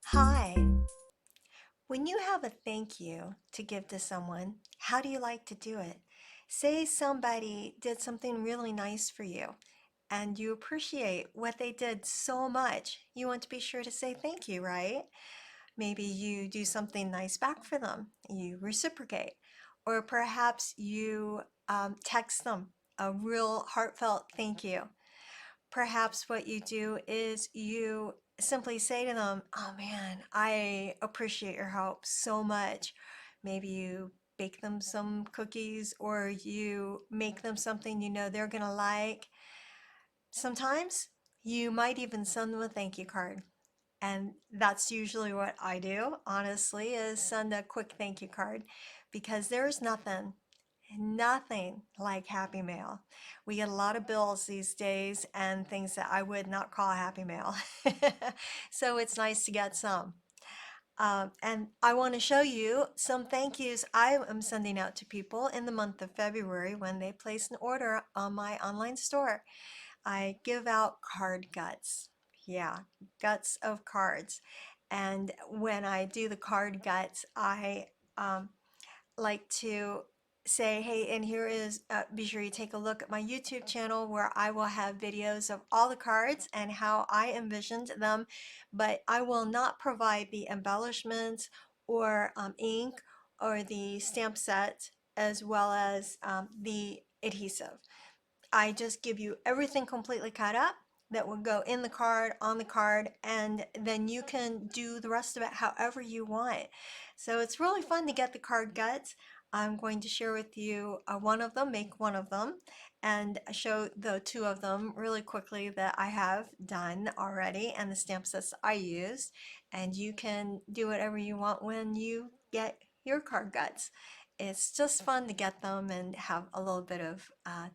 Hi. When you have a thank you to give to someone, how do you like to do it? Say somebody did something really nice for you and you appreciate what they did so much. You want to be sure to say thank you, right? Maybe you do something nice back for them. You reciprocate. Or perhaps you text them a real heartfelt thank you. Perhaps what you do is you simply say to them, "Oh man, I appreciate your help so much." Maybe you bake them some cookies or you make them something you know they're gonna like. Sometimes you might even send them a thank you card. And that's usually what I do, honestly, is send a quick thank you card because there's nothing like Happy Mail. We get a lot of bills these days and things that I would not call Happy Mail. So it's nice to get some. And I want to show you some thank yous I am sending out to people in the month of February when they place an order on my online store. I give out card guts. Yeah, guts of cards. And when I do the card guts, I um, like to say, hey, and here is, be sure you take a look at my YouTube channel where I will have videos of all the cards and how I envisioned them, but I will not provide the embellishments or ink or the stamp set as well as the adhesive. I just give you everything completely cut up that will go in the card, on the card, and then you can do the rest of it however you want. So it's really fun to get the card guts. I'm going to share with you one of them, make one of them, and show the two of them really quickly that I have done already and the stamp sets I used. And you can do whatever you want when you get your card guts. It's just fun to get them and have a little bit of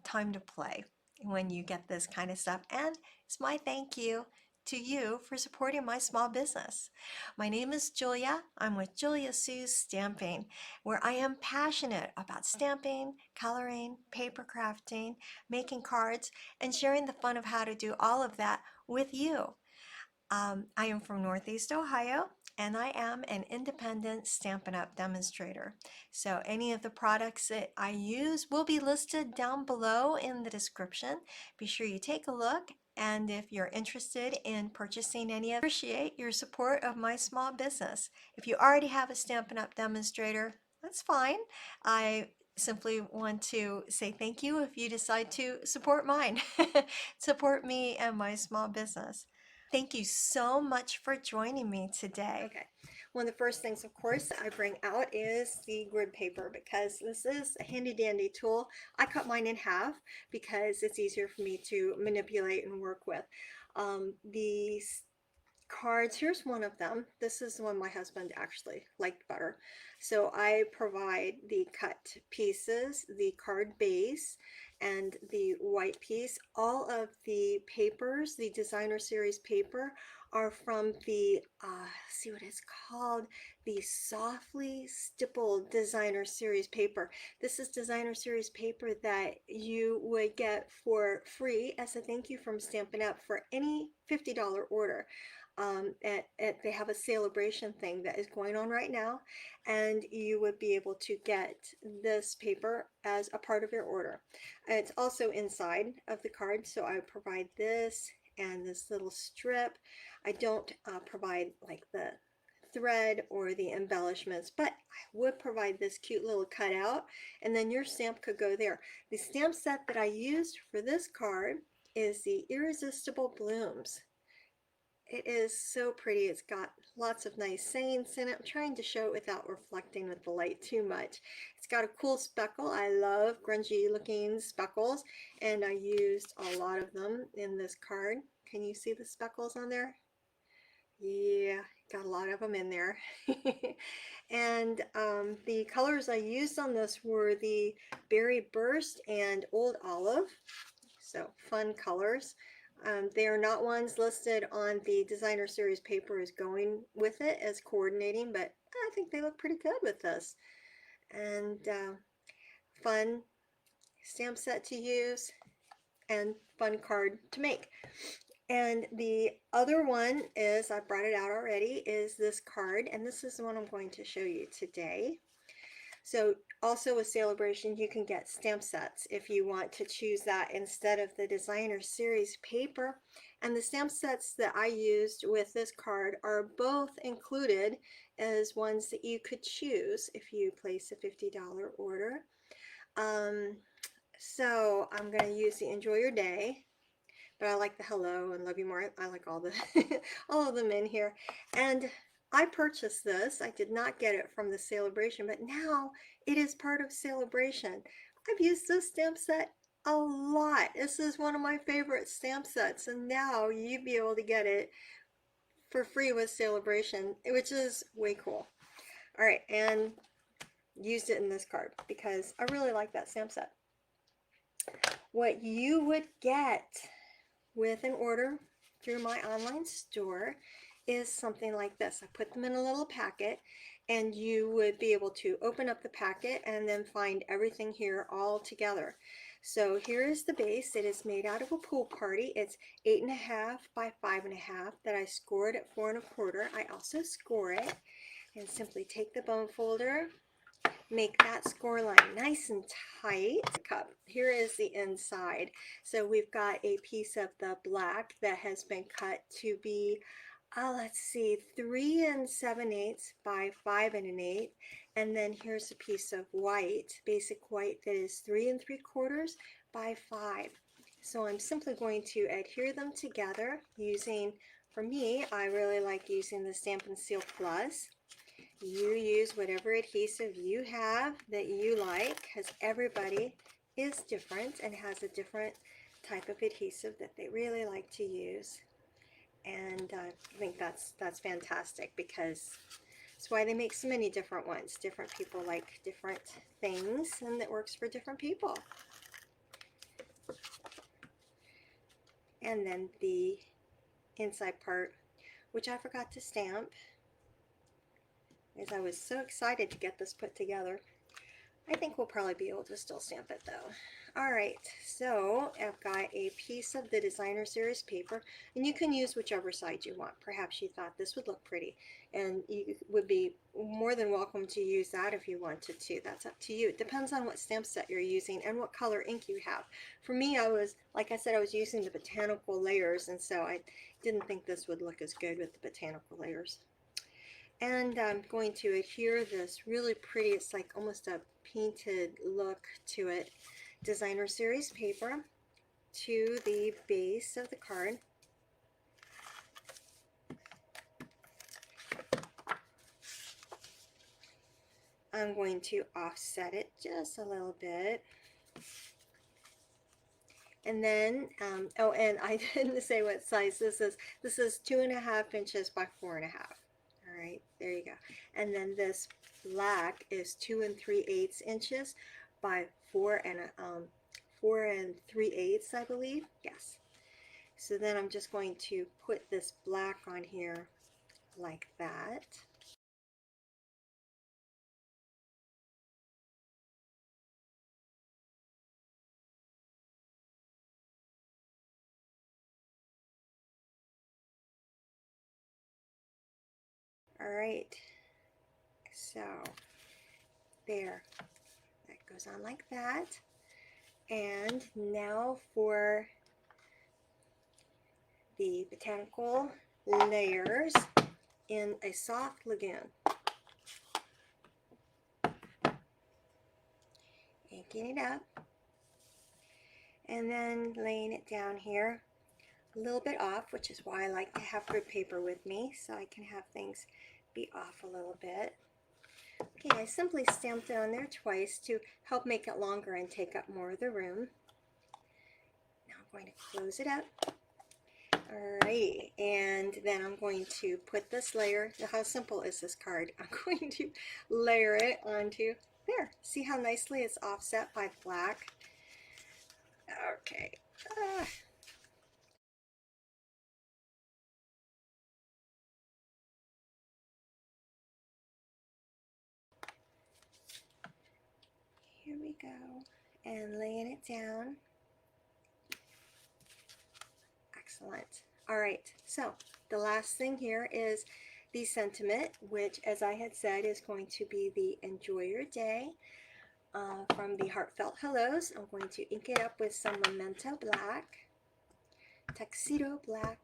time to play when you get this kind of stuff. And it's my thank you to you for supporting my small business. My name is Julia. I'm with Julia Sue's Stamping, where I am passionate about stamping, coloring, paper crafting, making cards, and sharing the fun of how to do all of that with you. I am from Northeast Ohio and I am an independent Stampin' Up! Demonstrator. So any of the products that I use will be listed down below in the description. Be sure you take a look, and if you're interested in purchasing any of them, I appreciate your support of my small business. If you already have a Stampin' Up! Demonstrator, that's fine. I simply want to say thank you if you decide to support mine. Support me and my small business. Thank you so much for joining me today. Okay, one of the first things, of course, I bring out is the grid paper because this is a handy dandy tool. I cut mine in half because it's easier for me to manipulate and work with. These cards, here's one of them. This is the one my husband actually liked better. So I provide the cut pieces, the card base, and the white piece. All of the papers, the designer series paper, are from the, see what it's called, the Softly Stippled designer series paper. This is designer series paper that you would get for free as a thank you from Stampin' Up! For any $50 order. They have a celebration thing that is going on right now, and you would be able to get this paper as a part of your order. It's also inside of the card, so I provide this and this little strip. I don't provide like the thread or the embellishments, but I would provide this cute little cutout, and then your stamp could go there. The stamp set that I used for this card is the Irresistible Blooms. It is so pretty. It's got lots of nice sayings in it. I'm trying to show it without reflecting with the light too much. It's got a cool speckle. I love grungy looking speckles, and I used a lot of them in this card. Can you see the speckles on there? Yeah, got a lot of them in there. And the colors I used on this were the Berry Burst and Old Olive. So fun colors. They are not ones listed on the designer series paper as going with it as coordinating, but I think they look pretty good with this. And fun stamp set to use. and fun card to make. And the other one is, I brought it out already, is this card, and this is the one I'm going to show you today. So also with Celebration, you can get stamp sets if you want to choose that instead of the designer series paper. And the stamp sets that I used with this card are both included as ones that you could choose if you place a $50 order. So I'm going to use the Enjoy Your Day, but I like the Hello and Love You More. I like all the all of them in here. And I purchased this. I did not get it from the Celebration, but now it is part of Celebration. I've used this stamp set a lot. This is one of my favorite stamp sets, and now you'd be able to get it for free with Celebration, which is way cool. All right, and used it in this card because I really like that stamp set. What you would get with an order through my online store is something like this. I put them in a little packet, and you would be able to open up the packet and then find everything here all together. So here is the base. It is made out of a pool party. It's 8.5 by 5.5 that I scored at 4 1/4. I also score it and simply take the bone folder, make that score line nice and tight. Cup. Here is the inside. So we've got a piece of the black that has been cut to be, let's see, 3 7/8 by 5 1/8. And then here's a piece of white, basic white, that is 3 3/4 by 5. So I'm simply going to adhere them together using, for me, I really like using the Stampin' Seal Plus. You use whatever adhesive you have that you like, because everybody is different and has a different type of adhesive that they really like to use. And I think that's fantastic, because that's why they make so many different ones. Different people like different things, and that works for different people. And then the inside part, which I forgot to stamp, as I was so excited to get this put together. I think we'll probably be able to still stamp it though. Alright, so I've got a piece of the designer series paper, and you can use whichever side you want. Perhaps you thought this would look pretty, and you would be more than welcome to use that if you wanted to. That's up to you. It depends on what stamp set you're using and what color ink you have. For me, I was, like I said, I was using the Botanical layers, and so I didn't think this would look as good with the Botanical layers. And I'm going to adhere this really pretty, it's like almost a painted look to it, designer series paper to the base of the card. I'm going to offset it just a little bit. And then, oh, and I didn't say what size this is. This is 2.5 inches by 4.5. All right, there you go. And then this black is 2 3/8 inches by 4 3/8, I believe. Yes. So then I'm just going to put this black on here like that. All right. So there. That goes on like that. And now for the Botanical layers in a soft lagoon. Inking it up, and then laying it down here a little bit off, which is why I like to have grid paper with me, so I can have things be off a little bit. Okay, I simply stamped it on there twice to help make it longer and take up more of the room. Now I'm going to close it up. Alright, and then I'm going to put this layer, how simple is this card? I'm going to layer it onto there. See how nicely it's offset by black? Okay. Here we go. And laying it down. Excellent. All right, so the last thing here is the sentiment, which, as I had said, is going to be the Enjoy Your Day from the Heartfelt Hellos. I'm going to ink it up with some Memento Black, Tuxedo Black.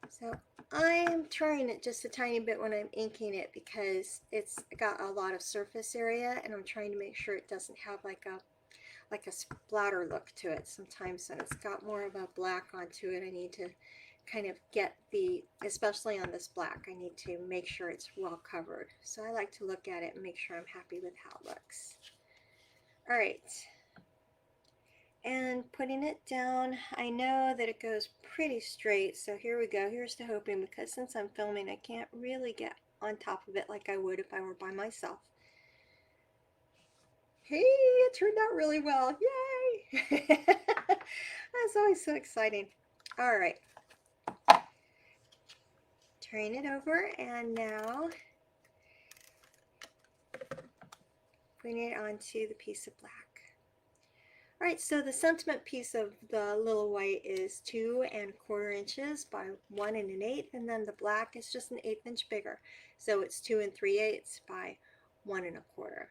So I'm trying it just a tiny bit when I'm inking it because it's got a lot of surface area, and I'm trying to make sure it doesn't have like a splatter look to it. Sometimes when it's got more of a black onto it, I need to kind of get especially on this black, I need to make sure it's well covered. So I like to look at it and make sure I'm happy with how it looks. All right, and putting it down, I know that it goes pretty straight, so here we go. Here's to hoping, because since I'm filming, I can't really get on top of it like I would if I were by myself. Hey, it turned out really well. Yay! That's always so exciting. All right. Turn it over, and now bring it onto the piece of black. All right, so the sentiment piece of the little white is 2¼ inches by 1 1/8, and then the black is just 1/8 inch bigger. So it's 2 3/8 by 1 1/4.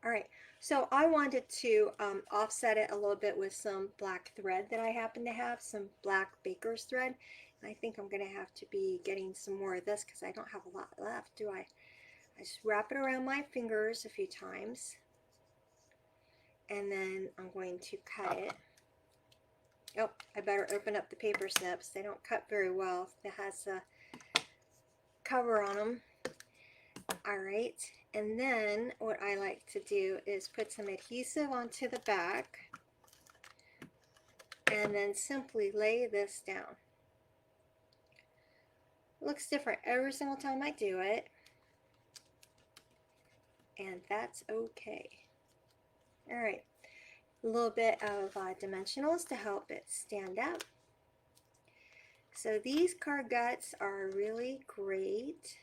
All right, so I wanted to offset it a little bit with some black thread that I happen to have, some black baker's thread. And I think I'm gonna have to be getting some more of this because I don't have a lot left, do I? I just wrap it around my fingers a few times, and then I'm going to cut it. Oh, I better open up the paper snips. They don't cut very well. It has a cover on them. All right, and then what I like to do is put some adhesive onto the back and then simply lay this down. It looks different every single time I do it, and that's okay. All right, a little bit of dimensionals to help it stand up. So these card guts are really great.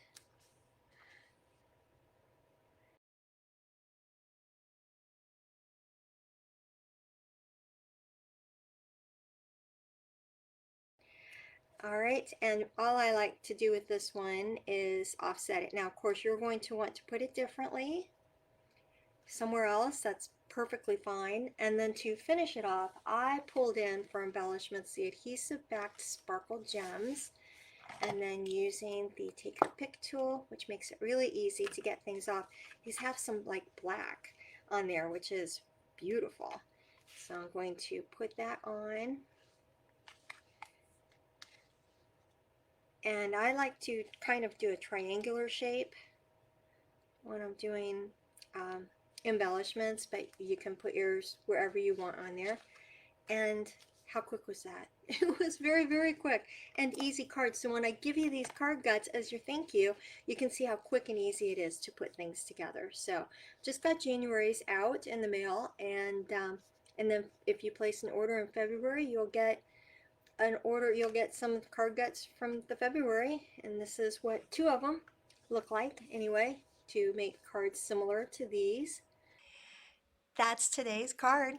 All right, and all I like to do with this one is offset it. Now, of course, you're going to want to put it differently somewhere else. That's perfectly fine. And then to finish it off, I pulled in for embellishments the adhesive backed sparkle gems, and then using the take a pick tool, which makes it really easy to get things off. These have some like black on there, which is beautiful. So I'm going to put that on. And I like to kind of do a triangular shape when I'm doing embellishments, but you can put yours wherever you want on there. And how quick was that? It was very, very quick and easy cards. So when I give you these card guts as your thank you, you can see how quick and easy it is to put things together. So just got January's out in the mail, and then if you place an order in February, you'll get some card guts from the February, and this is what 2 of them look like anyway, to make cards similar to these. That's today's card.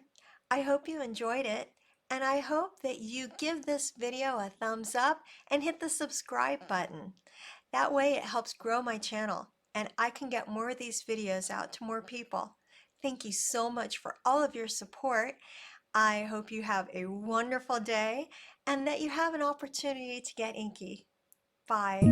I hope you enjoyed it, and I hope that you give this video a thumbs up and hit the subscribe button. That way it helps grow my channel, and I can get more of these videos out to more people. Thank you so much for all of your support. I hope you have a wonderful day and that you have an opportunity to get inky. Bye.